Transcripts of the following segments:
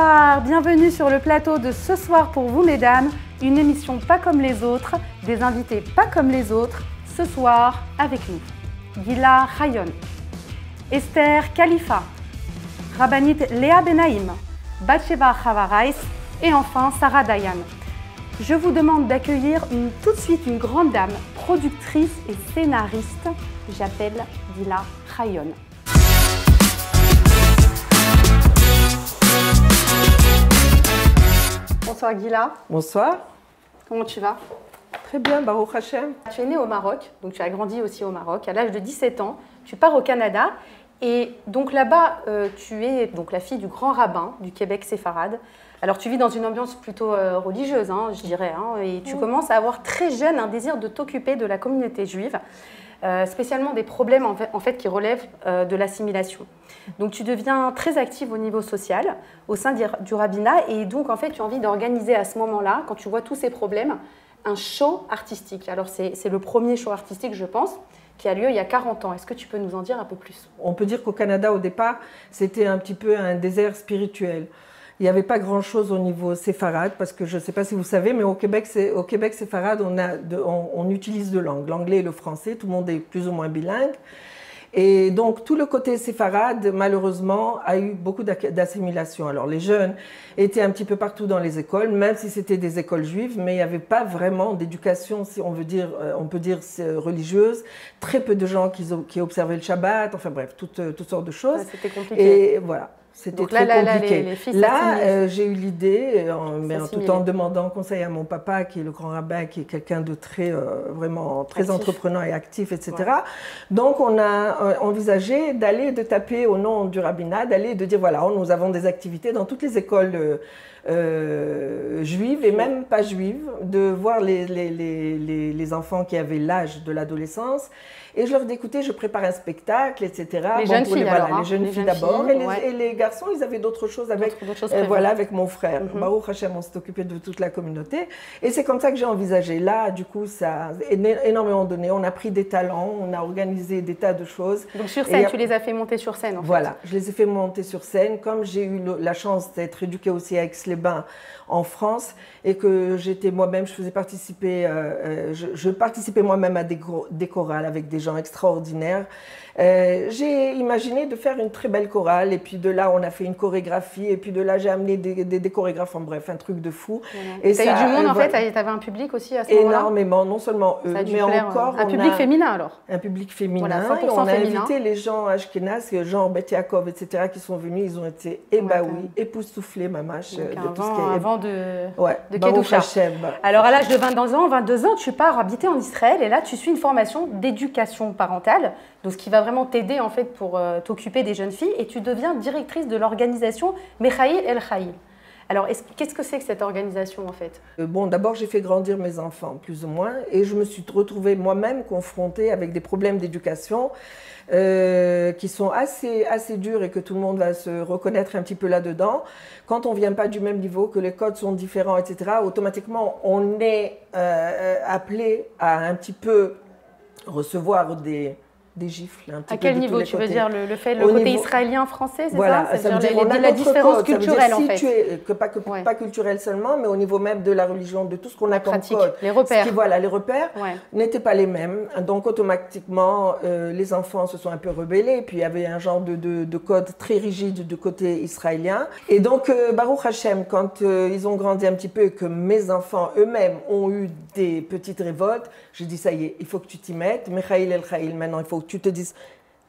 Bonsoir, bienvenue sur le plateau de Ce soir pour vous mesdames, une émission pas comme les autres, des invités pas comme les autres, ce soir avec nous. Gila Hayon, Esther Khalifa, Rabbanit Léa Benaïm, Batsheva Chavarais et enfin Sarah Dayan. Je vous demande d'accueillir tout de suite une grande dame, productrice et scénariste. J'appelle Gila Hayon. Bonsoir Gila. Bonsoir. Comment tu vas? Très bien, Baruch Hashem. Tu es née au Maroc, donc tu as grandi aussi au Maroc. À l'âge de 17 ans, tu pars au Canada et donc là-bas, tu es donc la fille du grand rabbin du Québec séfarade. Alors tu vis dans une ambiance plutôt religieuse, je dirais, et tu commences à avoir très jeune un désir de t'occuper de la communauté juive, spécialement des problèmes en fait qui relèvent de l'assimilation. Donc tu deviens très active au niveau social, au sein du rabbinat, et donc en fait tu as envie d'organiser à ce moment-là, quand tu vois tous ces problèmes, un show artistique. Alors c'est le premier show artistique, je pense, qui a lieu il y a 40 ans. Est-ce que tu peux nous en dire un peu plus? On peut dire qu'au Canada, au départ, c'était un petit peu un désert spirituel. Il n'y avait pas grand-chose au niveau séfarade, parce que je ne sais pas si vous savez, mais au Québec séfarade, on utilise deux langues, l'anglais et le français. Tout le monde est plus ou moins bilingue. Et donc, tout le côté séfarade, malheureusement, a eu beaucoup d'assimilation. Alors, les jeunes étaient un petit peu partout dans les écoles, même si c'était des écoles juives, mais il n'y avait pas vraiment d'éducation, si on peut dire religieuse. Très peu de gens qui observaient le Shabbat, enfin bref, toutes sortes de choses. Ouais, c'était compliqué. Et voilà. C'était très compliqué. Là, j'ai eu l'idée, tout en demandant conseil à mon papa, qui est le grand rabbin, qui est quelqu'un de très, vraiment très entreprenant et actif, etc. Ouais. Donc, on a envisagé de taper au nom du rabbinat, de dire, voilà, nous avons des activités dans toutes les écoles juives et même pas juives, de voir les enfants qui avaient l'âge de l'adolescence. Et je leur dis, écoutez, je prépare un spectacle, etc. Les jeunes filles, les jeunes filles d'abord. Et les garçons, ils avaient d'autres choses avec mon frère. Baruch Hashem, on s'est occupé de toute la communauté. Et c'est comme ça que j'ai envisagé. Là, du coup, ça a énormément donné. On a pris des talents, on a organisé des tas de choses. Donc sur scène, tu les as fait monter sur scène, en fait. Voilà, je les ai fait monter sur scène. Comme j'ai eu la chance d'être éduquée aussi à Aix-les-Bains, en France, et que j'étais moi-même, je participais moi-même à des chorales avec des gens extraordinaires. J'ai imaginé de faire une très belle chorale, et puis de là on a fait une chorégraphie, et puis de là j'ai amené des chorégraphes, en bref, un truc de fou. Voilà. Tu as eu du monde en fait, tu avais un public aussi à ce moment-là? Énormément, non seulement eux, mais encore un public féminin alors? Un public féminin, voilà, et on a féminin. invité les gens Ashkenaz, Jean Beth Yaakov, etc., qui sont venus, ils ont été ébahouis, époustouflés, mamache, de tout ce qui est... Avant de Kedusha. Alors à l'âge de 22 ans, tu pars habiter en Israël, et là tu suis une formation d'éducation parentale, donc ce qui va vraiment t'aider en fait pour t'occuper des jeunes filles, et tu deviens directrice de l'organisation Mechaïl El Chaïl. Alors, qu'est-ce que c'est que cette organisation en fait? Bon, d'abord j'ai fait grandir mes enfants, plus ou moins, et je me suis retrouvée moi-même confrontée avec des problèmes d'éducation qui sont assez durs et que tout le monde va se reconnaître un petit peu là-dedans. Quand on ne vient pas du même niveau, que les codes sont différents, etc., automatiquement on est appelé à un petit peu recevoir des gifles. À quel niveau tu veux dire le côté niveau... israélien-français, c'est voilà, ça? Ça veut dire la différence culturelle en fait. Pas culturelle seulement, mais au niveau même de la religion, de tout ce qu'on a comme code. Les repères. Les repères n'étaient pas les mêmes. Donc automatiquement, les enfants se sont un peu rebellés. Puis il y avait un genre de code très rigide du côté israélien. Et donc Baruch Hashem, quand ils ont grandi un petit peu et que mes enfants eux-mêmes ont eu des petites révoltes, j'ai dit ça y est, il faut que tu t'y mettes. Mechaïl El Chaïl, maintenant il faut que tu te dises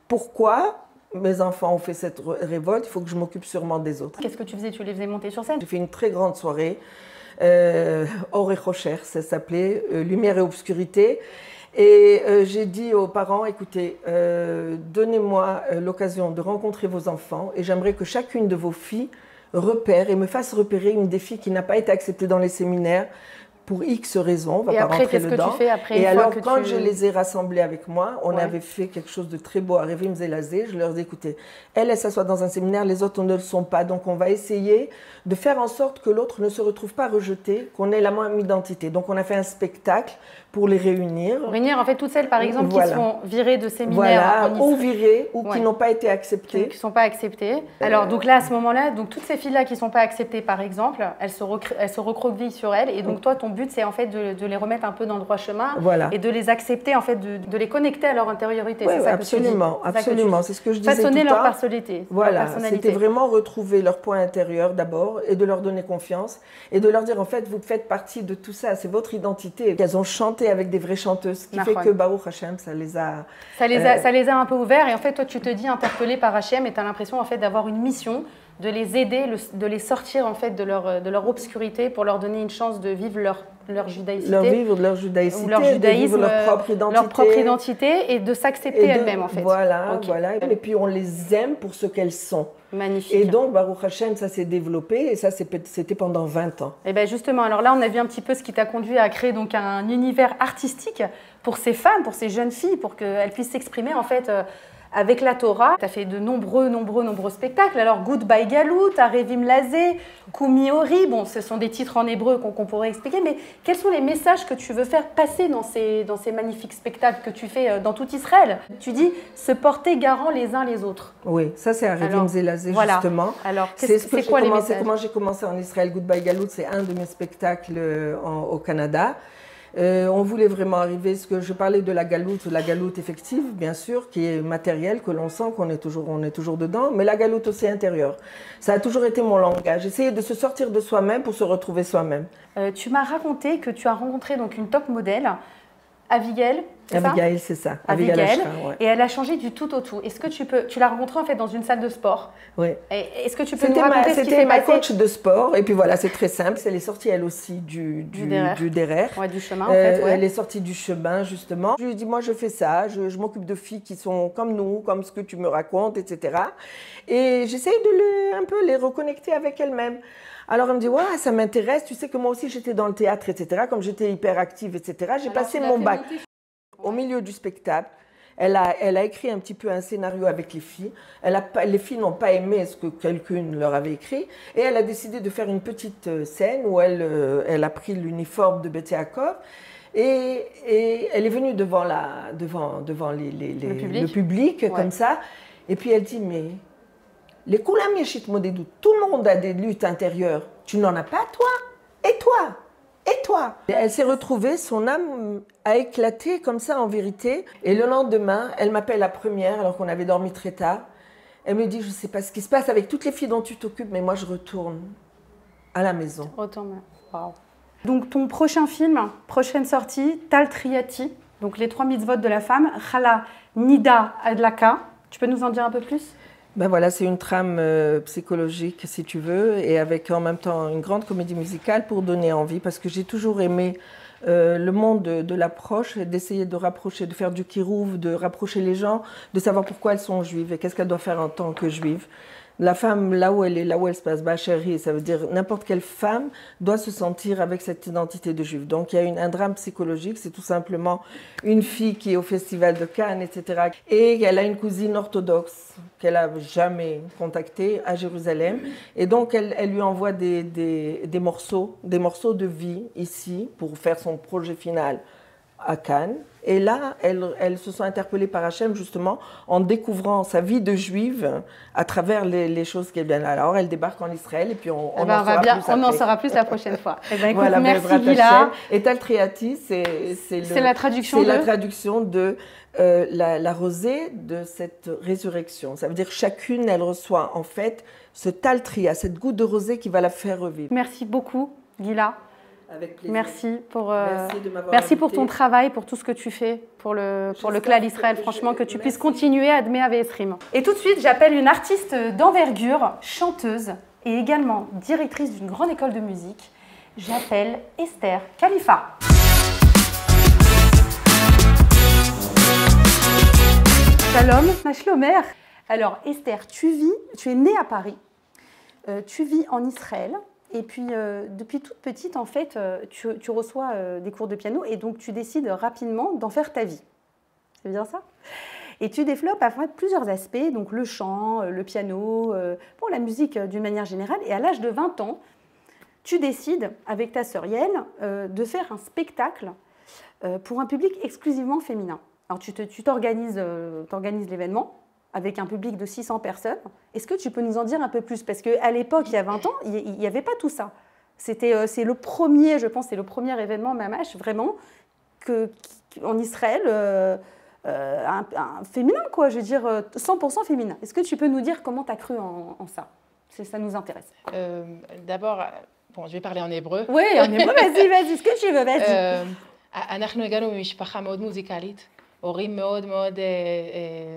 pourquoi mes enfants ont fait cette révolte, il faut que je m'occupe sûrement des autres. Qu'est-ce que tu faisais? Tu les faisais monter sur scène? J'ai fait une très grande soirée, Or et Rocher, ça s'appelait, Lumière et Obscurité. Et j'ai dit aux parents, écoutez, donnez-moi l'occasion de rencontrer vos enfants, et j'aimerais que chacune de vos filles repère et me fasse repérer une des filles qui n'a pas été acceptée dans les séminaires, pour X raisons, on va pas rentrer dedans. Qu'est-ce que tu fais après? Et alors, quand je les ai rassemblés avec moi, on avait fait quelque chose de très beau à Révim Zelazé. Je leur ai dit, écoutez, elle s'assoit dans un séminaire, les autres ne le sont pas. Donc, on va essayer de faire en sorte que l'autre ne se retrouve pas rejeté, qu'on ait la même identité. Donc, on a fait un spectacle pour les réunir. Pour réunir en fait toutes celles par exemple Voilà. qui sont virées de séminaires Voilà, ou virées ou Ouais. qui n'ont pas été acceptées. qui ne sont pas acceptées. Alors donc là à ce moment-là, donc toutes ces filles-là qui ne sont pas acceptées par exemple, elles se recroquevillent sur elles et donc toi ton but c'est en fait de les remettre un peu dans le droit chemin Voilà. et de les accepter en fait, de les connecter à leur intériorité. Oui, C'est ça absolument, que tu dis. absolument. C'est ce que je disais Façonner tout leur le temps. personnalité. Voilà, leur personnalité. c'était vraiment retrouver leur point intérieur d'abord et de leur donner confiance et de leur dire en fait vous faites partie de tout ça, c'est votre identité. Elles ont chanté avec des vraies chanteuses, ce qui fait que Baruch Hashem, ça les a... Ça les a un peu ouverts et en fait toi tu te dis interpellé par Hachem et tu as l'impression en fait d'avoir une mission, de les aider, de les sortir en fait de leur obscurité pour leur donner une chance de vivre leur judaïcité. Leur vivre leur judaïcité, ou leur judaïsme, de vivre leur propre identité et de s'accepter elles-mêmes en fait. Voilà, voilà. Et puis on les aime pour ce qu'elles sont. Magnifique. Et donc Baruch Hashem, ça s'est développé et ça c'était pendant 20 ans. Et bien justement, alors là on a vu un petit peu ce qui t'a conduit à créer donc un univers artistique pour ces femmes, pour ces jeunes filles, pour qu'elles puissent s'exprimer en fait avec la Torah. Tu as fait de nombreux spectacles. Alors Goodbye Galout, Arevim Lazé, Kumi Ori, bon ce sont des titres en hébreu qu'on pourrait expliquer, mais quels sont les messages que tu veux faire passer dans ces magnifiques spectacles que tu fais dans tout Israël? Tu dis se porter garant les uns les autres. Oui, ça c'est Arevim Lazé justement. Alors c'est quoi les messages? Comment j'ai commencé en Israël. Goodbye Galout, c'est un de mes spectacles au Canada. On voulait vraiment arriver, ce que je parlais de la galoute effective, bien sûr, qui est matérielle, que l'on sent qu'on est toujours dedans, mais la galoute aussi intérieure. Ça a toujours été mon langage, essayer de se sortir de soi-même pour se retrouver soi-même. Tu m'as raconté que tu as rencontré donc une top modèle, Abigail. Abigail, c'est ça. Abigail, ouais. Et elle a changé du tout au tout. Est-ce que tu l'as rencontrée en fait dans une salle de sport? Oui. Est-ce que tu peux nous raconter ce qui s'est passé? C'était ma coach de sport. Et puis voilà, c'est très simple. Elle est sortie elle aussi du derrière. Ouais, du chemin en fait. Ouais. Elle est sortie du chemin justement. Je lui ai dit, moi je fais ça. Je m'occupe de filles qui sont comme nous, comme ce que tu me racontes, etc. Et j'essaye de un peu les reconnecter avec elles-mêmes. Alors elle me dit, ouais, ça m'intéresse. Tu sais que moi aussi j'étais dans le théâtre, etc. Comme j'étais hyper active, etc. J'ai passé mon bac. Au milieu du spectacle, elle a écrit un petit peu un scénario avec les filles. Les filles n'ont pas aimé ce que quelqu'une leur avait écrit. Et elle a décidé de faire une petite scène où elle a pris l'uniforme de Beth Yaakov. Et elle est venue devant le public ouais. Comme ça. Et puis elle dit, mais les Koulam Yeshit Modedou, tout le monde a des luttes intérieures. Tu n'en as pas, toi? Et toi? Et toi? Elle s'est retrouvée, son âme a éclaté comme ça en vérité. Et le lendemain, elle m'appelle la première alors qu'on avait dormi très tard. Elle me dit, je ne sais pas ce qui se passe avec toutes les filles dont tu t'occupes, mais moi je retourne à la maison. Retourne. Wow. Donc ton prochain film, prochaine sortie, Tal Triati, donc les 3 mitzvot de la femme, Chala Nida Adlaka. Tu peux nous en dire un peu plus? Ben voilà, c'est une trame psychologique, si tu veux, et avec en même temps une grande comédie musicale pour donner envie, parce que j'ai toujours aimé le monde de l'approche, d'essayer de rapprocher, de faire du kirouv, de rapprocher les gens, de savoir pourquoi elles sont juives et qu'est-ce qu'elles doivent faire en tant que juives. La femme, là où elle est, là où elle se passe, Bacheri, ça veut dire n'importe quelle femme doit se sentir avec cette identité de juive. Donc il y a un drame psychologique, c'est tout simplement une fille qui est au festival de Cannes, etc. Et elle a une cousine orthodoxe qu'elle n'a jamais contactée à Jérusalem. Et donc elle lui envoie des morceaux de vie ici pour faire son projet final à Cannes. Et là, elles se sont interpellées par Hachem justement en découvrant sa vie de juive à travers les choses qu'elle vient. Alors, elle débarque en Israël et puis on en saura plus la prochaine fois. Eh ben, écoute, voilà, merci Gila. Et Tal Triati, c'est la traduction de la rosée de cette résurrection. Ça veut dire chacune, elle reçoit en fait ce Tal Tria, cette goutte de rosée qui va la faire revivre. Merci beaucoup, Gila. Avec plaisir. Merci pour ton travail, pour tout ce que tu fais pour le Klal Israël. Franchement, que tu puisses continuer à Admé Esrim. Et tout de suite, j'appelle une artiste d'envergure, chanteuse et également directrice d'une grande école de musique. J'appelle Esther Khalifa. Shalom, ma shlomer. Alors Esther, tu es née à Paris, tu vis en Israël. Et puis, depuis toute petite, en fait, tu reçois des cours de piano et donc tu décides rapidement d'en faire ta vie. C'est bien ça? Et tu développes en fait, plusieurs aspects, donc le chant, le piano, la musique d'une manière générale. Et à l'âge de 20 ans, tu décides, avec ta sœur Yael, de faire un spectacle pour un public exclusivement féminin. Alors, tu t'organises l'événement avec un public de 600 personnes. Est-ce que tu peux nous en dire un peu plus? Parce qu'à l'époque, il y a 20 ans, il n'y avait pas tout ça. C'est le premier, je pense, c'est le premier événement Mamash, vraiment, en Israël, un féminin, quoi, je veux dire, 100% féminin. Est-ce que tu peux nous dire comment tu as cru en ça? Ça nous intéresse. D'abord, bon, je vais parler en hébreu. Oui, en hébreu, vas-y, ce que tu veux, vas-y. אנחנו הגענו ממשפחה מאוד מוזיקלית, הורים מאוד מאוד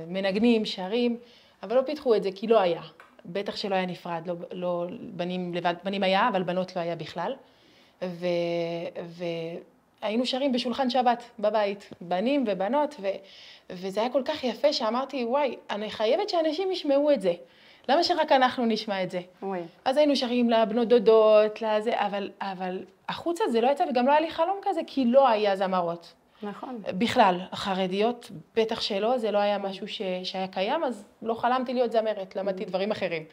מנגנים, שרים, אבל לא פיתחו את זה כי לא היה. בטח שלא היה נפרד, לא בנים לבד, בנים היה, אבל בנות לא היה בכלל. והיינו שרים בשולחן שבת בבית, בנים ובנות, וזה היה כל כך יפה שאמרתי, וואי, אני חייבת שאנשים ישמעו את זה. למה שרק אנחנו נשמע את זה? אז היינו שרים לבנות דודות, אבל החוצה זה לא יצא, וגם לא היה לי חלום כזה, כי לא היה זמרות. נכון. בכלל, החרדיות, בטח שלא, זה לא היה משהו שהיה קיים, אז לא חלמתי להיות זמרת, למדתי דברים אחרים.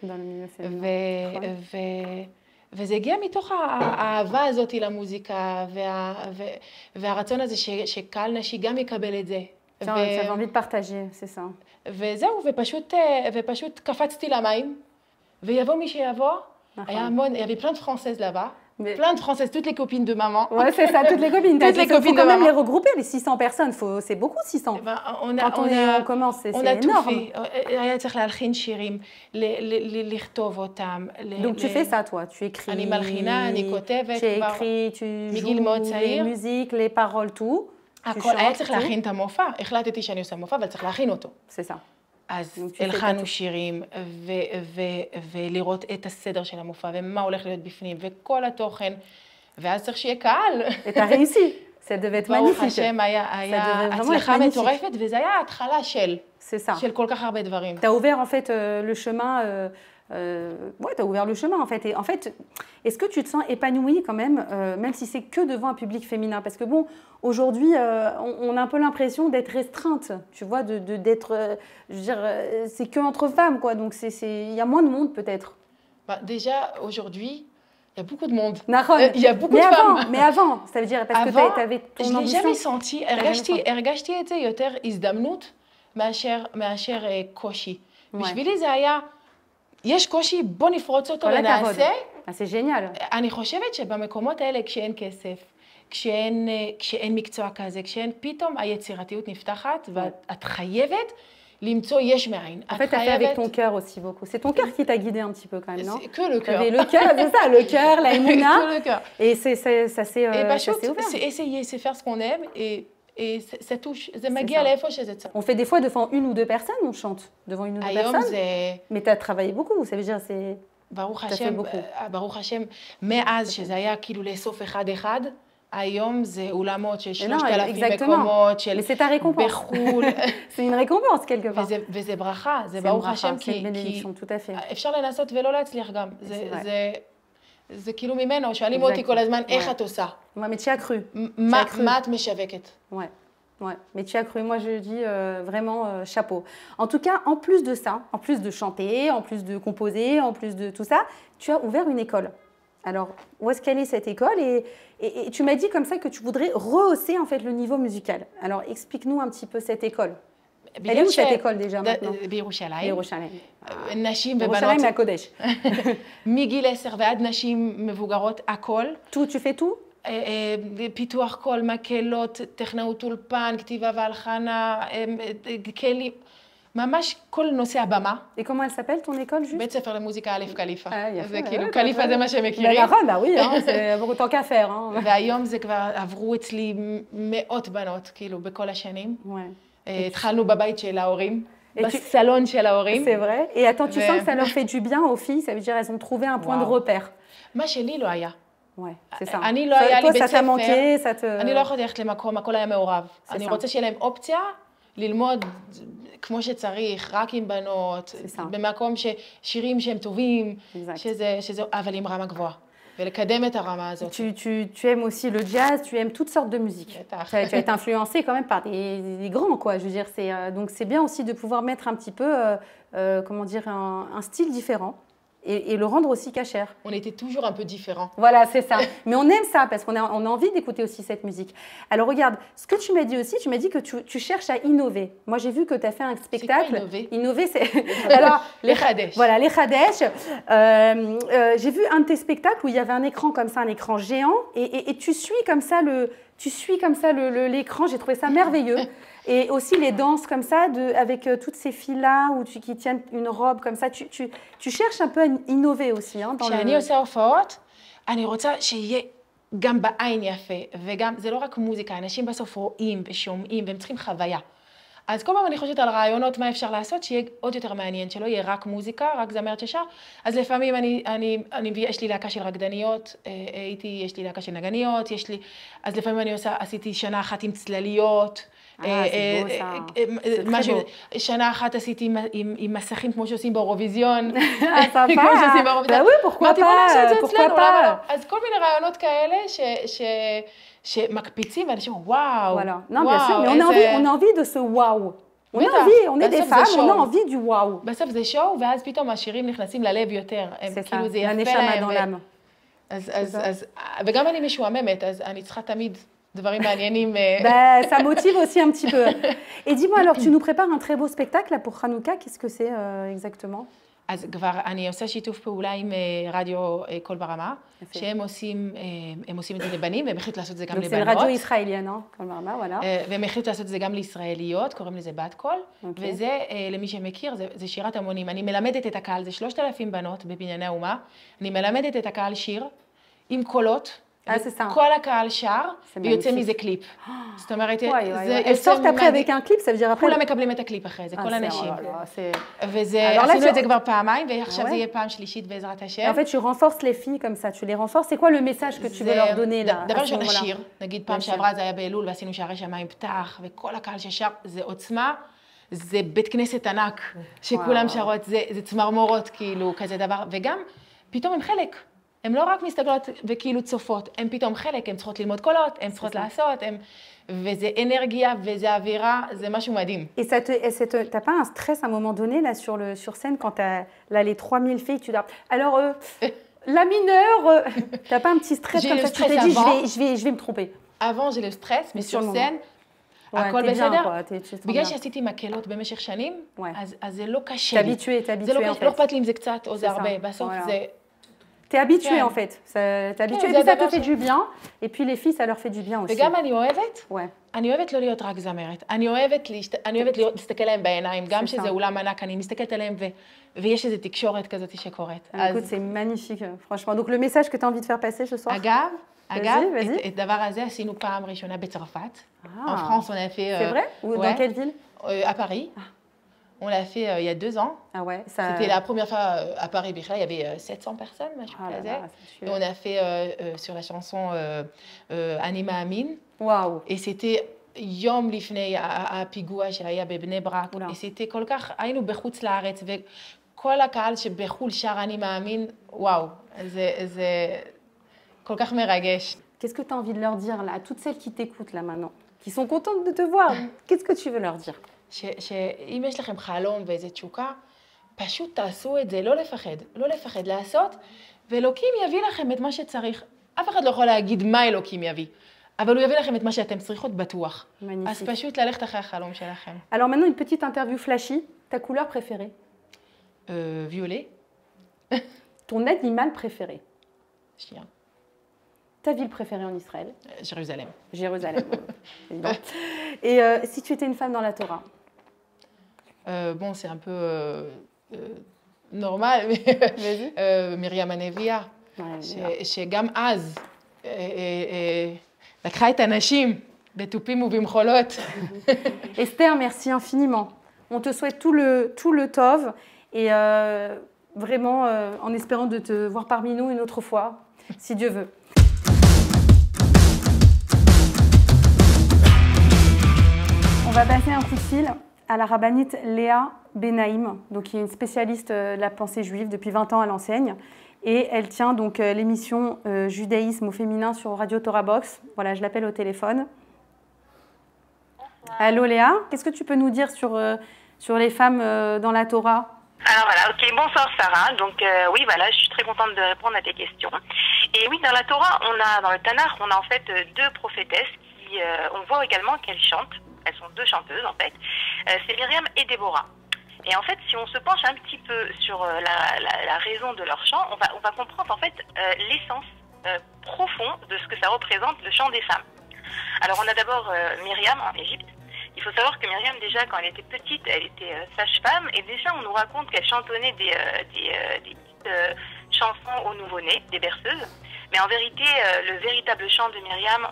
וזה הגיע מתוך האהבה הזאת למוזיקה, והרצון הזה שקהל נשי גם יקבל את זה. Tu avais envie de partager, c'est ça. וזהו, ופשוט קפצתי למים, ויבוא מי שיבוא, היה המון, il y avait plein de françaises là-bas, plein de françaises, toutes les copines de maman. Ouais, c'est ça, toutes les copines. Toutes les copines de maman. Il faut quand même les regrouper, les 600 personnes, c'est beaucoup 600. Quand on commence, c'est énorme. On a tout fait. היה צריך להלחין שירים, לכתוב אותם. Donc tu fais ça, toi, tu écris. אני מלחינה, אני כותבת. Tu écris, tu joues les musiques, les paroles, tout. הכל, היה צריך להכין את המופע, החלטתי שאני עושה מופע, אבל צריך להכין אותו. C'est ça. אז הלחנו שירים, ולראות את הסדר של המופע, ומה הולך להיות בפנים, וכל התוכן, ואז צריך שיהיה קהל. Et t'as réussi, ça devait être magnifique. ברוך השם, היה הצלחה מטורפת, וזה היה ההתחלה של כל כך הרבה דברים. T'as ouvert en fait le chemin... ouais, tu as ouvert le chemin en fait. Et en fait, est-ce que tu te sens épanouie quand même si c'est que devant un public féminin? Parce que bon, aujourd'hui, on a un peu l'impression d'être restreinte, tu vois, d'être, je veux dire, c'est que entre femmes, quoi. Donc il y a moins de monde peut-être. Bah, déjà, aujourd'hui, il y a beaucoup de monde. Il y a beaucoup de femmes. Mais avant, ça veut dire, parce que tu avais ton ambition. Je l'ai jamais senti. הרגשתי את זה יותר הזדמנות מאשר קושי. בשבילי זה היה... יש קושי, בוא נפרוץ אותו ונעשה. זה ג'ניאל. אני חושבת שבמקומות האלה, כשאין כסף, כשאין מקצוע כזה, פתאום היצירתיות נפתחת, ואת חייבת למצוא יש מאין. En fait, tu as fait avec ton cœur aussi beaucoup. C'est ton cœur qui t'a guidé un petit peu quand même, non? Que le cœur. Le cœur, c'est ça, le cœur, la émouna. Que le cœur. Et ça s'est ouvert. C'est essayer, c'est faire ce qu'on aime et ça touche. זה מגיע לאיפה שזה צריך. On fait des fois devant une ou deux personnes, on chante devant une ou deux personnes. Mais tu as travaillé beaucoup, ça veut dire c'est... ברוך השם, מאז שזה היה כאילו לאסוף אחד, היום זה אולמות של 3,000 מקומות, של בחול. C'est une récompense quelque part. וזה ברכה, זה ברוך השם, כי אפשר לנסות ולא להצליח גם. זה כאילו ממנו, שואלים אותי כל הזמן, איך את עושה? Mais tu as cru. מה את משווקת? Ouais, mais tu as cru. Moi, je dis vraiment chapeau. En tout cas, en plus de ça, en plus de chanter, en plus de composer, en plus de tout ça, tu as ouvert une école. Alors, où est-ce qu'elle est cette école? Et tu m'as dit comme ça que tu voudrais rehausser en fait le niveau musical. Alors, explique-nous un petit peu cette école. Elle est où cette école déjà maintenant? בירושלים. בירושלים. נשים ובנות. בירושלים מהקודש. מגיל 10 ועד נשים מבוגרות, הכל. Tout, tu fais tout? פיתוח קול, מקהלות, טכנאות אולפן, כתיבה והלחנה, כלים, ממש כל נושא הבמה. Et comment elle s'appelle ton école juste? בית ספר למוזיקה א' קליפה. זה כאילו, קליפה זה מה שהם מכירים. נכון, bah oui, c'est autant qu'à faire. והיום זה כבר עברו אצלי מאות בנות, כאילו, בכל השנים. התחלנו בבית של ההורים. בסלון של ההורים. C'est vrai. Et attends, tu sens que ça leur fait du bien aux filles? Ça veut dire qu'elles ont trouvé un point de repère. מה שלי לא היה. Ouais, c'est ça. אני לא היה לי בית ספר. אני לא יכולתי ללכת למקום, הכל היה מעורב. אני רוצה שיהיה להם אופציה ללמוד כמו שצריך, רק עם בנות, במקום ששירים שהם טובים, אבל עם רמה גבוהה. ולקדם את הרמה הזאת. Tu aimes aussi le jazz, tu aimes toutes sortes de musique. Tu as été influencée quand même par des grands, quoi. Je veux dire, donc c'est bien aussi de pouvoir mettre un petit peu, comment dire, un style différent et le rendre aussi cachère. On était toujours un peu différents. Voilà, c'est ça. Mais on aime ça parce qu'on a envie d'écouter aussi cette musique. Alors regarde, ce que tu m'as dit aussi, tu m'as dit que tu cherches à innover. Moi, j'ai vu que tu as fait un spectacle. C'est quoi innover? Innover, c'est... Alors, les Khadesh. Voilà, les Khadesh. J'ai vu un de tes spectacles où il y avait un écran comme ça, un écran géant, et tu suis comme ça l'écran. J'ai trouvé ça merveilleux. Et aussi les danses comme ça, avec toutes ces filles-là qui tiennent une robe comme ça. Tu cherches un peu à innover aussi. כשאני עושה הופעות, אני רוצה שיהיה גם בעין יפה, וגם, זה לא רק מוזיקה, אנשים בסוף רואים ושומעים, והם צריכים חוויה. אז כל פעם אני חושבת על רעיונות, מה אפשר לעשות, שיהיה עוד יותר מעניין, שלא יהיה רק מוזיקה, רק זמרת ששר. אז לפעמים יש לי להקה של רקדניות, יש לי להקה של נגניות, אז לפעמים עשיתי שנה אחת עם צלליות, שנה אחת עשיתי עם מסכים כמו שעושים באירוויזיון. pourquoi pas. אז כל מיני רעיונות כאלה שמקפיצים ואנשים וואו. Non, bien sûr, mais on a envie de ce waouh. On est des femmes, on a envie du waouh. בסוף זה שואו, ואז פתאום השירים נכנסים ללב יותר. C'est ça, la neshama dans l'âme. וגם אני משועממת, אז אני צריכה תמיד דברים מעניינים. Ça motive aussi un petit peu. Et dis-moi alors, tu nous prépares un très beau spectacle là, pour Hanouka, qu'est-ce que c'est exactement? אז כבר אני עושה שיתוף פעולה עם רדיו קול ברמה, שהם עושים את זה לבנים, והם החליטו לעשות את זה גם לבנות. זה רדיו ישראליין, קול ברמה, וואלה. והם החליטו לעשות את זה גם לישראליות, קוראים לזה בת קול, וזה, למי שמכיר, זה שירת המונים. אני מלמדת את הקהל, זה 3,000 בנות בבנייני האומה, אני מלמדת את הקהל שיר עם קולות, כל הקהל שר, ויוצא מזה קליפ. זאת אומרת, elles sortent après avec un clip, ça veut dire après... כולם מקבלים את הקליפ אחרי זה, כל הנשים. עשינו את זה כבר פעמיים, ועכשיו זה יהיה פעם שלישית בעזרת השם. En fait, tu renforces les filles comme ça, tu les renforces. C'est quoi le message que tu veux leur donner là? דבר ראשון, השיר. נגיד פעם שעברה זה היה באלול, ועשינו שערי שמיים פתח, וכל הקהל ששר, זה עוצמה, זה בית כנסת ענק, שכולם שרות, זה צמרמורות, כאילו, כזה דבר. וגם, פתאום הם חלק. הן לא רק מסתכלות וכאילו צופות, הן פתאום חלק, הן צריכות ללמוד קולות, הן צריכות לעשות, וזה אנרגיה וזה אווירה, זה משהו מדהים. Et t'as pas un stress à un moment donné là sur scène quand t'as là les 3000 filles, tu dois... Alors, la mineure, t'as pas un petit stress comme ça, tu t'es dit je vais me tromper. Avant j'ai le stress, mais sur scène, הכל בסדר. בגלל שעשיתי מקהלות במשך שנים, אז זה לא קשה לי. t'es habitué en fait. לא אכפת לי אם זה קצת או זה הרבה, בסוף זה... T'es habitué en fait, t'es habitué, et puis ça te fait du bien, et puis les filles ça leur fait du bien aussi. וגם אני אוהבת, אני אוהבת לא להיות רק זמרת, אני אוהבת להסתכל להם בעיניים, גם שזה אולם ענק, אני מסתכלת עליהם ויש איזו תקשורת כזאת שקורית. Écoute, c'est magnifique, franchement. Donc le message que tu as envie de faire passer ce soir? אגב, את הדבר הזה עשינו פעם ראשונה בצרפת. En France, on a fait... C'est vrai? Ou dans quelle ville? À Paris. On l'a fait il y a 2 ans. Ah ouais, C'était la première fois à Paris. Il y avait 700 personnes, et on a fait sur la chanson Anima Amin. Waouh. Et c'était יום לפני הפיגוע שהיה בבני ברק. Et c'était כל כך, היינו בחוץ לארץ, וכל הקהל שבחו"ל שר אני מאמין, וואו, זה כל כך מרגש. Qu'est-ce que tu as envie de leur dire là, à toutes celles qui t'écoutent là maintenant, qui sont contentes de te voir? Qu'est-ce que tu veux leur dire? שאם יש לכם חלום ואיזו תשוקה, פשוט תעשו את זה, לא לפחד לעשות, ואלוקים יביא לכם את מה שצריך. אף אחד לא יכול להגיד מה אלוקים יביא, אבל הוא יביא לכם את מה שאתם צריכות בטוח. אז פשוט ללכת אחרי החלום שלכם. Alors maintenant, une petite interview flashy. Ta couleur préférée? Violet. Ton animal préféré? Chien. Ta ville préférée en Israël? Jérusalem. Jérusalem, évidemment. Et si tu étais une femme dans la Torah? Bon, c'est un peu normal, mais Myriam הנביאה, שגם אז לקחה את הנשים בתופים ובמחולות. Esther, merci infiniment. On te souhaite tout le tov et vraiment en espérant de te voir parmi nous une autre fois, si Dieu veut. On va passer un coup de fil à la rabbinite Léa Benaïm, donc qui est une spécialiste de la pensée juive depuis 20 ans à l'enseigne. Et elle tient donc l'émission Judaïsme au féminin sur Radio Torah Box. Voilà, je l'appelle au téléphone. Allô Léa, qu'est-ce que tu peux nous dire sur les femmes dans la Torah? Alors voilà, ok, bonsoir Sarah. Donc oui, voilà, je suis très contente de répondre à tes questions. Et oui, dans la Torah, dans le Tanakh, on a en fait deux prophétesses qui, on voit également qu'elles chantent. Elles sont deux chanteuses en fait. C'est Myriam et Déborah. Et en fait, si on se penche un petit peu sur la raison de leur chant, on va comprendre en fait l'essence profonde de ce que ça représente le chant des femmes. Alors on a d'abord Myriam en Égypte. Il faut savoir que Myriam, déjà, quand elle était petite, elle était sage-femme. Et déjà, on nous raconte qu'elle chantonnait des petites chansons aux nouveau-nés, des berceuses. Mais en vérité, le véritable chant de Myriam,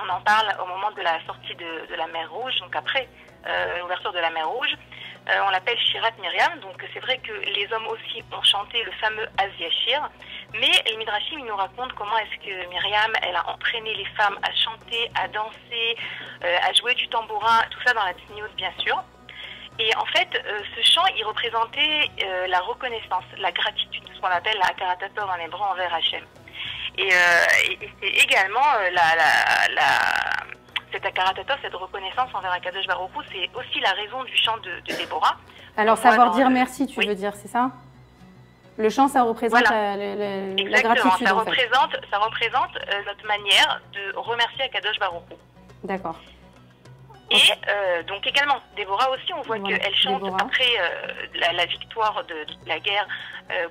on en parle au moment de la sortie de la mer Rouge, donc après l'ouverture de la mer Rouge. On l'appelle Shirat Myriam, donc c'est vrai que les hommes aussi ont chanté le fameux Az-Yashir, mais les Midrashim nous racontent comment est-ce que Myriam, elle a entraîné les femmes à chanter, à danser, à jouer du tambourin, tout ça dans la tsniout bien sûr. Et en fait, ce chant, il représentait la reconnaissance, la gratitude, ce qu'on appelle la hakarat hatov en hébreu envers Hachem. Et c'est également cette hakarat hatov, cette reconnaissance envers Akadosh Baruch Hu, c'est aussi la raison du chant de Déborah. Alors savoir dire merci, tu veux dire, c'est ça? Le chant, ça représente voilà. la gratitude. Ça représente notre manière de remercier Akadosh Baruch Hu. D'accord. Et donc également, Déborah aussi, on voit qu'elle chante après la victoire de la guerre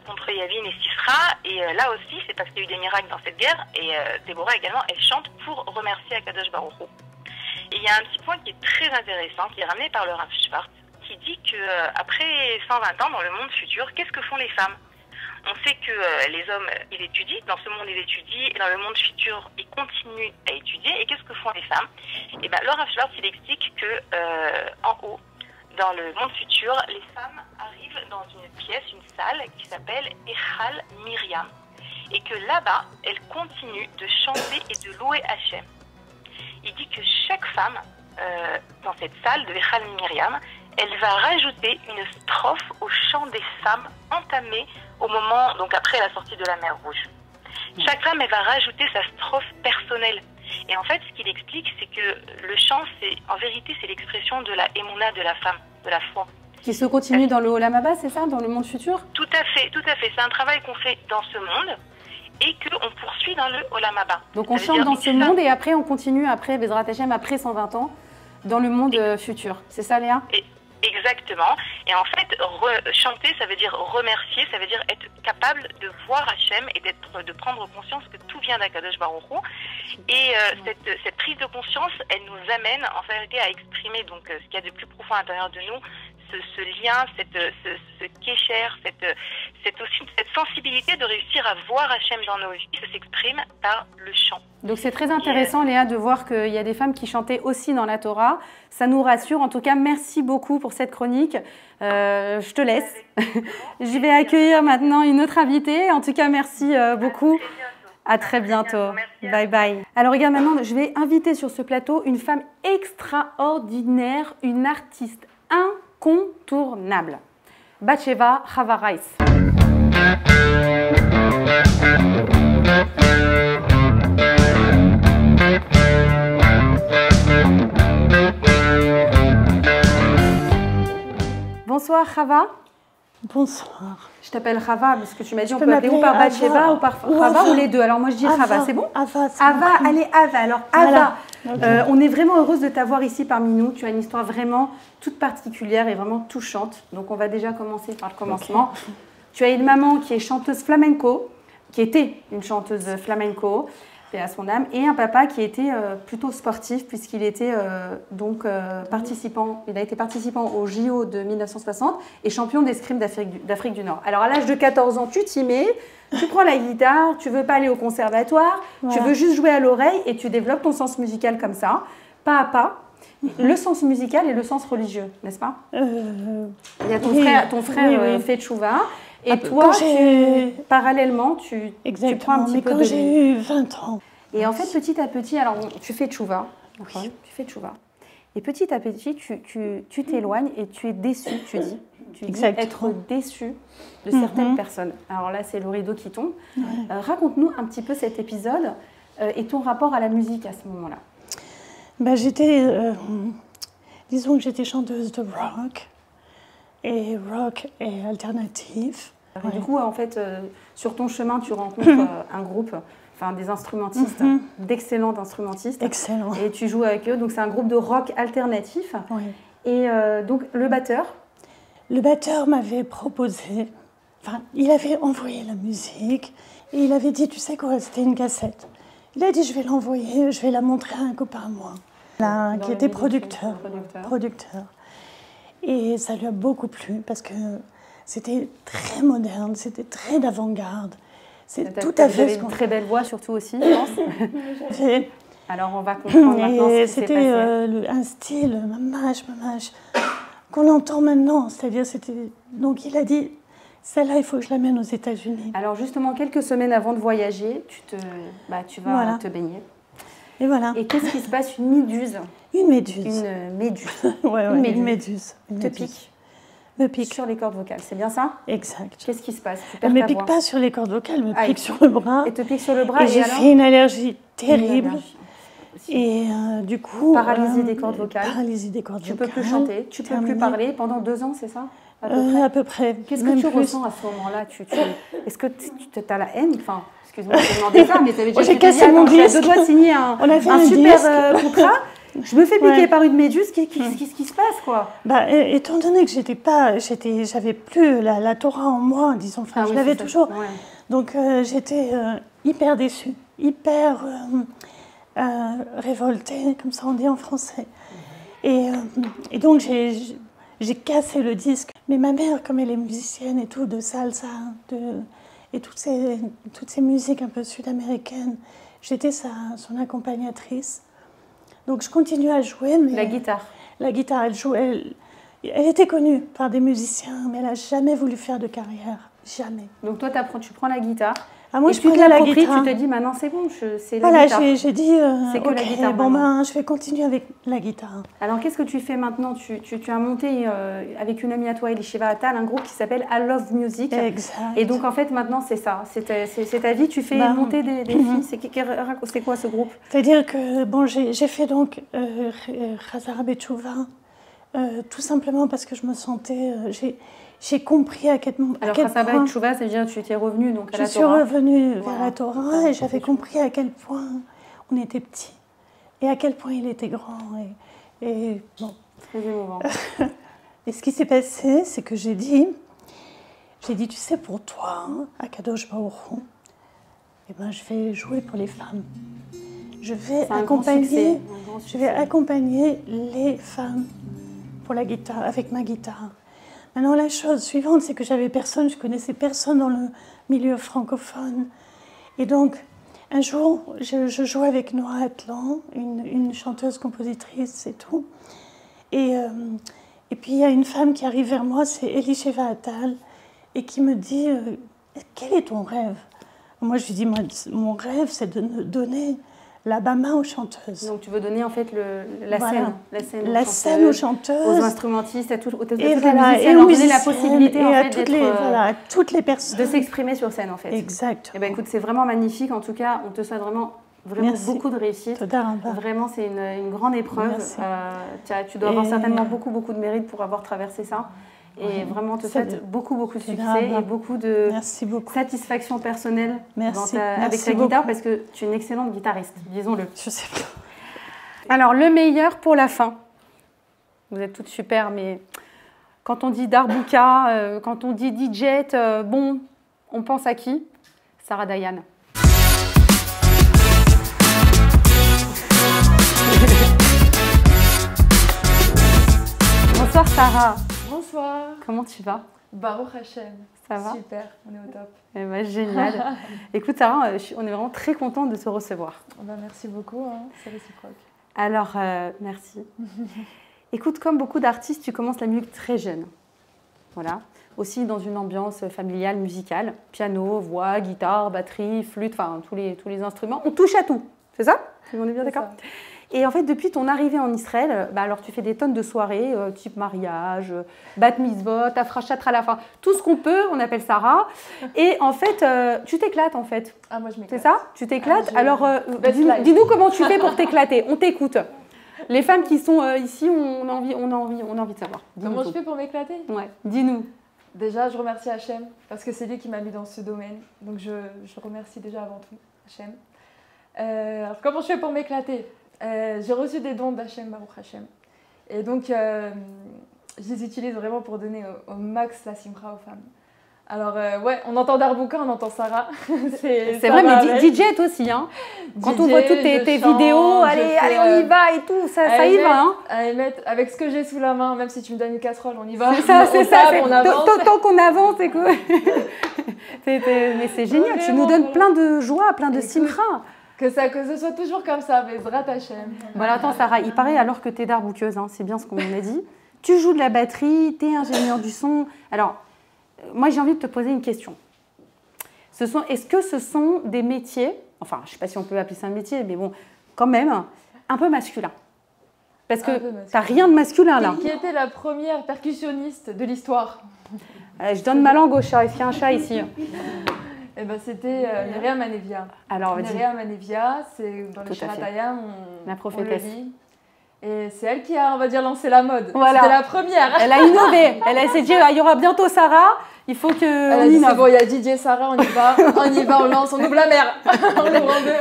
contre Yavin et Sisra. Et là aussi, c'est parce qu'il y a eu des miracles dans cette guerre. Et Déborah également, elle chante pour remercier Akadosh Baruch Hu. Et il y a un petit point qui est très intéressant, qui est ramené par le Rav Schwartz, qui dit qu'après 120 ans, dans le monde futur, qu'est-ce que font les femmes? On sait que les hommes, ils étudient, dans ce monde, ils étudient, et dans le monde futur, ils continuent à étudier. Et qu'est-ce que font les femmes? Et bien, le Rav Schwartz, il explique que en haut, dans le monde futur, les femmes arrivent dans une pièce, une salle, qui s'appelle Echal Myriam. Et que là-bas, elles continuent de chanter et de louer Hachem. Il dit que chaque femme, dans cette salle de Echal Myriam, elle va rajouter une strophe au chant des femmes entamé au moment, donc après la sortie de la mer Rouge. Chaque femme, elle va rajouter sa strophe personnelle. Et en fait, ce qu'il explique, c'est que le chant, en vérité, c'est l'expression de la émouna de la femme, de la foi. Qui se continue dans le Olam Haba, c'est ça, dans le monde futur? Tout à fait, tout à fait. C'est un travail qu'on fait dans ce monde et qu'on poursuit dans le Olam Haba. Donc on chante dans ce monde et après on continue, après Bezrat Hashem, après 120 ans, dans le monde futur. C'est ça, Léa? Exactement. Et en fait, chanter, ça veut dire remercier, ça veut dire être capable de voir Hachem et de prendre conscience que tout vient d'Akadosh Baruch Hu. Et cette prise de conscience, elle nous amène en vérité à exprimer donc ce qu'il y a de plus profond à l'intérieur de nous, ce lien, ce kécher, cette sensibilité de réussir à voir Hachem dans nos vies, ça s'exprime par le chant. Donc c'est très intéressant, Léa, de voir qu'il y a des femmes qui chantaient aussi dans la Torah. Ça nous rassure. En tout cas, merci beaucoup pour cette chronique. Je te laisse. Je vais accueillir maintenant une autre invitée. En tout cas, merci beaucoup. À très bientôt. Bye bye. Alors regarde, maintenant, je vais inviter sur ce plateau une femme extraordinaire, une artiste incontournable. Batsheva Chava Rice. Bonsoir Chava. Bonsoir. Je t'appelle Chava parce que tu m'as dit on peut appeler ou par Batsheva ou par Chava ou les deux. Alors moi je dis Chava, c'est bon? Ava, allez Ava. Alors Ava, voilà. On est vraiment heureuse de t'avoir ici parmi nous. Tu as une histoire vraiment toute particulière et vraiment touchante. Donc on va déjà commencer par le commencement. Okay. Tu as une maman qui est chanteuse flamenco, qui était une chanteuse flamenco, paix à son âme, et un papa qui était plutôt sportif puisqu'il était participant. Il a été participant au JO de 1960 et champion d'escrime d'Afrique du Nord. Alors à l'âge de 14 ans, tu t'y mets, tu prends la guitare, tu veux pas aller au conservatoire, tu veux juste jouer à l'oreille et tu développes ton sens musical comme ça, pas à pas. Le sens musical et le sens religieux, n'est-ce pas? Il y a ton frère fait tchouva. Et toi, parallèlement, tu prends un petit peu de... j'ai eu 20 ans. Et en fait, petit à petit, alors tu fais tchouva, tu fais tchouva. Et petit à petit, tu t'éloignes et tu es déçu, tu dis. Tu dis être déçu de certaines personnes. Alors là, c'est le rideau qui tombe. Ouais. Raconte-nous un petit peu cet épisode et ton rapport à la musique à ce moment-là. Disons que j'étais chanteuse de rock. et rock et alternatif. Et du coup, en fait, sur ton chemin, tu rencontres un groupe, enfin des instrumentistes, d'excellents instrumentistes. Excellent. Et tu joues avec eux. Donc c'est un groupe de rock alternatif. Oui. Et donc le batteur. Le batteur m'avait proposé, enfin, il avait envoyé la musique et il avait dit, tu sais quoi, c'était une cassette. Il a dit, je vais l'envoyer, je vais la montrer à un copain à moi, là, qui était producteur. Et ça lui a beaucoup plu parce que c'était très moderne, c'était très d'avant-garde. C'est tout à fait. Vous avez une très belle voix surtout aussi, je pense. Alors on va comprendre maintenant ce qui s'est passé. C'était un style, mamache, qu'on entend maintenant. C'est-à-dire, donc il a dit, celle-là, il faut que je l'amène aux États-Unis. Alors justement, quelques semaines avant de voyager, tu vas te baigner. Et voilà. Et qu'est-ce qui se passe? Une méduse. Une méduse. Une méduse. Une méduse. Te pique. Me pique. Sur les cordes vocales, c'est bien ça? Exact. Qu'est-ce qui se passe? Elle ne me pique pas sur les cordes vocales, elle me pique sur le bras. Et te pique sur le bras. Et j'ai fait une allergie terrible. Et du coup... Paralysie des cordes vocales. Paralysie des cordes vocales. Tu ne peux plus chanter, tu ne peux plus parler pendant 2 ans, c'est ça? À peu près. Qu'est-ce que tu ressens à ce moment-là? Est-ce que tu as la haine? Enfin, excuse-moi de te demander ça, mais tu avais déjà j'ai cassé mon disque. Tu as 2 doigts de signer un super contrat. Je me fais piquer par une méduse, qu'est-ce qui se passe, quoi? Étant donné que j'avais plus la Torah en moi, disons, enfin, je l'avais toujours. Ouais. Donc j'étais hyper déçue, hyper révoltée, comme ça on dit en français. Et donc j'ai cassé le disque. Mais ma mère, comme elle est musicienne et tout, de salsa, et toutes ces musiques un peu sud-américaines, j'étais son accompagnatrice. Donc je continue à jouer. Mais la guitare. La guitare, elle jouait. Elle était connue par des musiciens, mais elle n'a jamais voulu faire de carrière. Jamais. Donc toi, tu prends la guitare. Ah, moi, et tu te l'appropries, tu te dis maintenant c'est bon, c'est la guitare. Voilà, j'ai dit, c'est que la guitare. Bon, je vais continuer avec la guitare. Alors qu'est-ce que tu fais maintenant? Tu as monté avec une amie à toi, Elishiva Attal, un groupe qui s'appelle I Love Music. Exact. Et donc en fait maintenant c'est ça, c'est ta vie, tu fais monter des filles. C'est quoi ce groupe? C'est-à-dire que bon, j'ai fait donc Chazara Betchouva, tout simplement parce que je me sentais... J'ai compris à quel point... Alors, Chazara Betchouva, ça veut dire que tu étais revenue donc, à la Torah. Je suis revenue vers la Torah et j'avais compris à quel point on était petits et à quel point il était grand. Et bon. Très émouvant. Et ce qui s'est passé, c'est que j'ai dit, tu sais, pour toi, à Kadosh Baruch Hu, eh ben, je vais jouer pour les femmes. Je vais accompagner les femmes pour la guitare, avec ma guitare. Maintenant, la chose suivante, c'est que je connaissais personne dans le milieu francophone. Et donc, un jour, je jouais avec Noa Atlan, une chanteuse-compositrice et tout. Et puis, il y a une femme qui arrive vers moi, c'est Elishiva Attal, et qui me dit « Quel est ton rêve ?» Moi, je lui dis « Mon rêve, c'est de donner la bama aux chanteuses. » Donc, tu veux donner en fait la scène aux chanteuses, aux instrumentistes, à toutes les musiciens, leur donner la possibilité en fait, toutes les personnes de s'exprimer sur scène en fait. Exact. Et ben écoute, c'est vraiment magnifique. En tout cas, on te souhaite vraiment beaucoup de réussite. Vraiment, c'est une grande épreuve. Tu dois avoir certainement beaucoup de mérite pour avoir traversé ça. Et vraiment, te souhaite beaucoup de succès et beaucoup de satisfaction personnelle avec ta guitare, parce que tu es une excellente guitariste, disons-le. Je sais pas. Alors, le meilleur pour la fin. Vous êtes toutes super, mais quand on dit Darbuka, quand on dit DJ, bon, on pense à qui? Sarah Dayan. Bonsoir Sarah. Bonsoir. Comment tu vas? Baruch Hashem. Ça va? Super, on est au top. Eh ben, génial. Écoute Sarah, on est vraiment très contente de te recevoir. Merci beaucoup, c'est réciproque. Alors, merci. Écoute, comme beaucoup d'artistes, tu commences la musique très jeune. Voilà. Aussi dans une ambiance familiale, musicale. Piano, voix, guitare, batterie, flûte, enfin tous les instruments. On touche à tout. C'est ça? On est bien d'accord? Et en fait, depuis ton arrivée en Israël, alors tu fais des tonnes de soirées, type mariage, bat mitzvot, afrachat à la fin, tout ce qu'on peut, on appelle Sarah. Et en fait, tu t'éclates en fait. Ah, moi je m'éclate. C'est ça? Tu t'éclates? Alors, dis-nous comment tu fais pour t'éclater. On t'écoute. Les femmes qui sont ici, on a envie de savoir. Comment je fais pour m'éclater? Ouais, dis-nous. Déjà, je remercie Hachem parce que c'est lui qui m'a mis dans ce domaine. Donc, je le remercie déjà avant tout, Hachem. Alors, comment je fais pour m'éclater? J'ai reçu des dons d'Hachem, Baruch Hachem. Et donc, je les utilise vraiment pour donner au max la simra aux femmes. Alors, ouais, on entend Darbuka, on entend Sarah. C'est vrai, mais DJ toi aussi, hein. Quand DJ, on voit toutes tes vidéos, allez, on y va et tout, ça y va, hein. Avec ce que j'ai sous la main, même si tu me donnes une casserole, on y va. C'est ça, on avance. Tant qu'on avance, c'est cool. Mais c'est génial, tu nous donnes plein de joie, plein de simra. Que ce soit toujours comme ça, mais Zrat Hachem. Voilà, attends Sarah, il paraît alors que t'es darbouqueuse, hein, c'est bien ce qu'on a dit. Tu joues de la batterie, t'es ingénieur du son. Alors, moi j'ai envie de te poser une question. Est-ce que ce sont des métiers, enfin je ne sais pas si on peut appeler ça un métier, mais bon, quand même, un peu masculin? Parce que t'as rien de masculin là. Qui était la première percussionniste de l'histoire? Je donne ma langue au chat, est-ce qu'il y a un chat ici? Eh ben, c'était Myriam Anevia. Alors, Myriam Anevia, c'est dans le Shiratayam, la prophétesse. Et c'est elle qui a, on va dire, lancé la mode. Voilà. C'était la première. Elle a innové. Elle s'est dit, il y aura bientôt Sarah, il faut qu'on innove. C'est bon, il y a Didier, Sarah, on y va, on lance, on ouvre la mer. On ouvre en deux.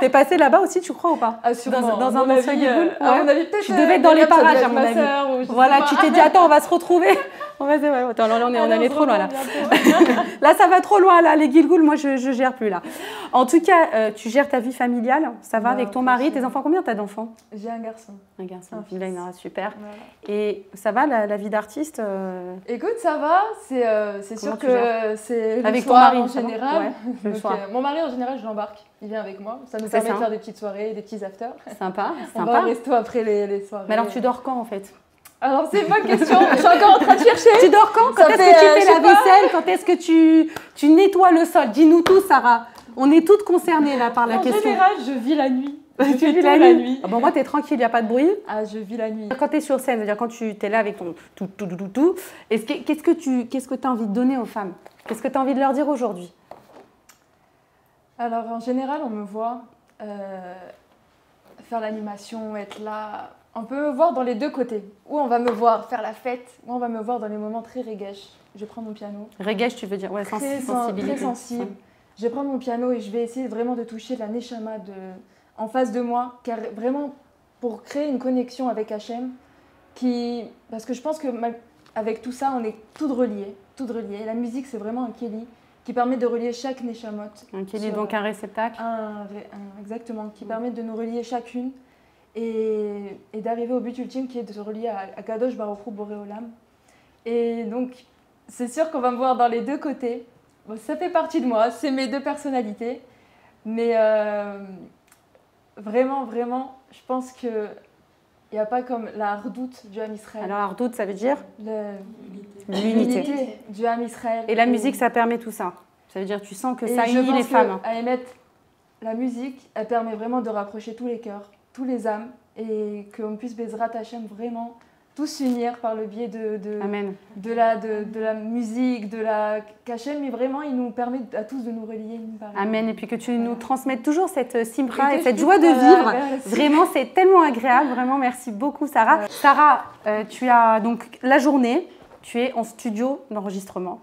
T'es passée là-bas aussi, tu crois ou pas? Ah, sûrement. Dans un ancien Gilgoul? À mon avis, peut-être. Tu devais être dans les parages, à mon avis. Voilà, tu t'es dit, attends, on va se retrouver. Attends, là, on est allé trop loin, là. Là, ça va trop loin, là. Les Gilgoul, moi, je gère plus, là. En tout cas, tu gères ta vie familiale, ça va avec ton mari, tes enfants? Combien t'as d'enfants? J'ai un garçon. Un garçon, super. Voilà. Et ça va, la vie d'artiste? Écoute, ça va. C'est sûr que c'est le avec soir ton mari, en général. Ouais, Donc, mon mari, en général, je l'embarque. Il vient avec moi. Ça nous permet de faire des petites soirées, des petits afters. Sympa. On va au resto après les soirées. Mais alors, tu dors quand, en fait? Alors, c'est une bonne question. Je suis encore en train de chercher. Tu dors quand? Quand est-ce que tu fais la vaisselle? Quand est-ce que tu nettoies le sol? Dis-nous tout, Sarah. On est toutes concernées là par la question. En général, je vis la nuit. Tu vis la nuit? Ah bon, moi, t'es tranquille, il n'y a pas de bruit? Ah, je vis la nuit. Quand tu es sur scène, c'est-à-dire quand tu es là avec ton tout, qu'est-ce que tu as envie de donner aux femmes? Qu'est-ce que tu as envie de leur dire aujourd'hui? Alors, en général, on me voit faire l'animation, être là. On peut me voir dans les deux côtés. Ou on va me voir faire la fête, ou on va me voir dans les moments très reggae. Je prends mon piano. Reggae, tu veux dire? Ouais, sensibilité. Très sensible. Je prends mon piano et je vais essayer vraiment de toucher la neshama en face de moi, car vraiment pour créer une connexion avec Hachem, parce que je pense que avec tout ça, on est toutes reliées. Et la musique, c'est vraiment un keli qui permet de relier chaque neshamot. Un keli, donc un réceptacle. Exactement, qui permet de nous relier chacune et d'arriver au but ultime qui est de se relier à Kadosh Baruch Hu Boré Olam. Et donc, c'est sûr qu'on va me voir dans les deux côtés. Bon, ça fait partie de moi, c'est mes deux personnalités. Mais vraiment, je pense qu'il n'y a pas comme la hardoute du Ham Israël. Alors, hardoute, ça veut dire l'unité du Ham Israël. Et la musique, ça permet tout ça. Ça veut dire tu sens que ça unit les femmes. À émettre la musique, elle permet vraiment de rapprocher tous les cœurs, tous les âmes, et qu'on puisse Bezrat Hachem vraiment tous s'unir par le biais de la musique, qu'Hachem, mais vraiment, il nous permet à tous de nous relier. Amen. Et puis que tu nous transmettes toujours cette simra et cette joie de vivre. Vraiment, c'est tellement agréable. Vraiment, merci beaucoup, Sarah. Sarah, tu as donc la journée, tu es en studio d'enregistrement.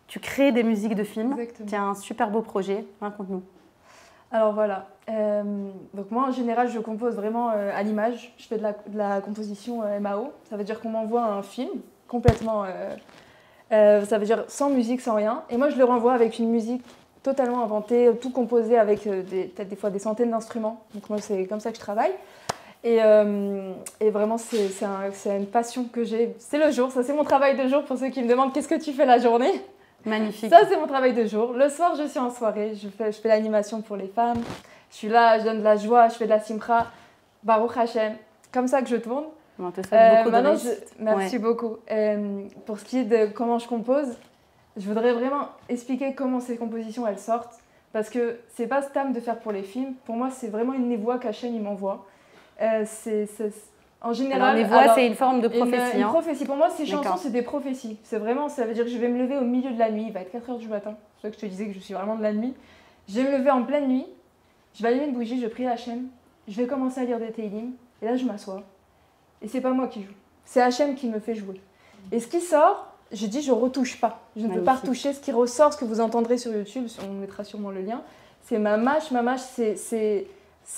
Tu crées des musiques de films. Exactement. Tu as un super beau projet. Raconte-nous. Alors voilà, donc moi en général je compose vraiment à l'image, je fais de la composition MAO, ça veut dire qu'on m'envoie un film complètement, ça veut dire sans musique, sans rien, et moi je le renvoie avec une musique totalement inventée, tout composé avec peut-être des fois des centaines d'instruments, donc moi c'est comme ça que je travaille, et vraiment c'est une passion que j'ai, c'est le jour, ça c'est mon travail de jour pour ceux qui me demandent qu'est-ce que tu fais la journée. Magnifique. Ça, c'est mon travail de jour. Le soir, je suis en soirée. Je fais l'animation pour les femmes. Je suis là, je donne de la joie, je fais de la simra. Baruch Hashem. Comme ça que je tourne. On te souhaite beaucoup de réussite. Merci beaucoup. Pour ce qui est de comment je compose, je voudrais vraiment expliquer comment ces compositions, elles sortent. Parce que c'est pas stam de faire pour les films. Pour moi, c'est vraiment une névoie qu'Hachem il m'envoie. En général, les voix, c'est une forme de prophétie. Une prophétie. Pour moi, ces chansons, c'est des prophéties. C'est vraiment, ça veut dire que je vais me lever au milieu de la nuit. Il va être 4h du matin. C'est pour ça que je te disais que je suis vraiment de la nuit. Je vais me lever en pleine nuit. Je vais allumer une bougie, je prie Hachem. Je vais commencer à lire des Teilim. Et là, je m'assois. Et c'est pas moi qui joue. C'est Hachem qui me fait jouer. Et ce qui sort, je dis je retouche pas. Je ne veux pas retoucher. Ce qui ressort, ce que vous entendrez sur YouTube, on mettra sûrement le lien, c'est Mamash. Mamash, c'est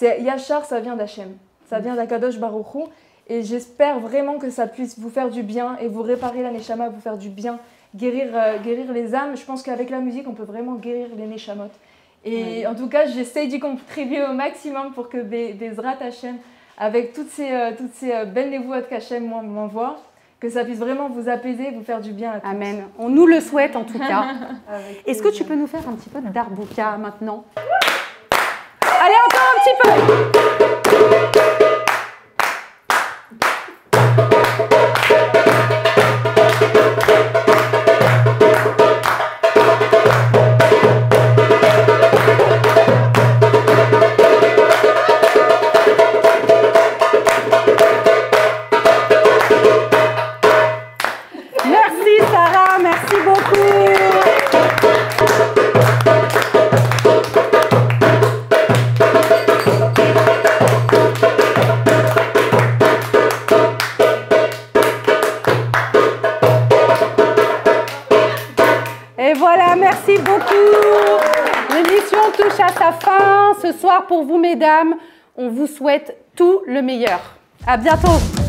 Yachar, ça vient d'Hachem. Ça vient d'Akadosh Baruch Hu. Et j'espère vraiment que ça puisse vous faire du bien et vous réparer la Neshama, vous faire du bien, guérir les âmes. Je pense qu'avec la musique, on peut vraiment guérir les Neshamot. Et en tout cas, j'essaye d'y contribuer au maximum pour que Bezrat Hachem, avec toutes ces belles névouot qu'Hachem m'envoie, que ça puisse vraiment vous apaiser, vous faire du bien à tous. Amen. On nous le souhaite en tout cas. Est-ce que tu peux nous faire un petit peu de Darbouka maintenant? Allez, encore un petit peu. Et voilà, merci beaucoup. L'émission touche à sa fin. Ce soir, pour vous, mesdames, on vous souhaite tout le meilleur. À bientôt.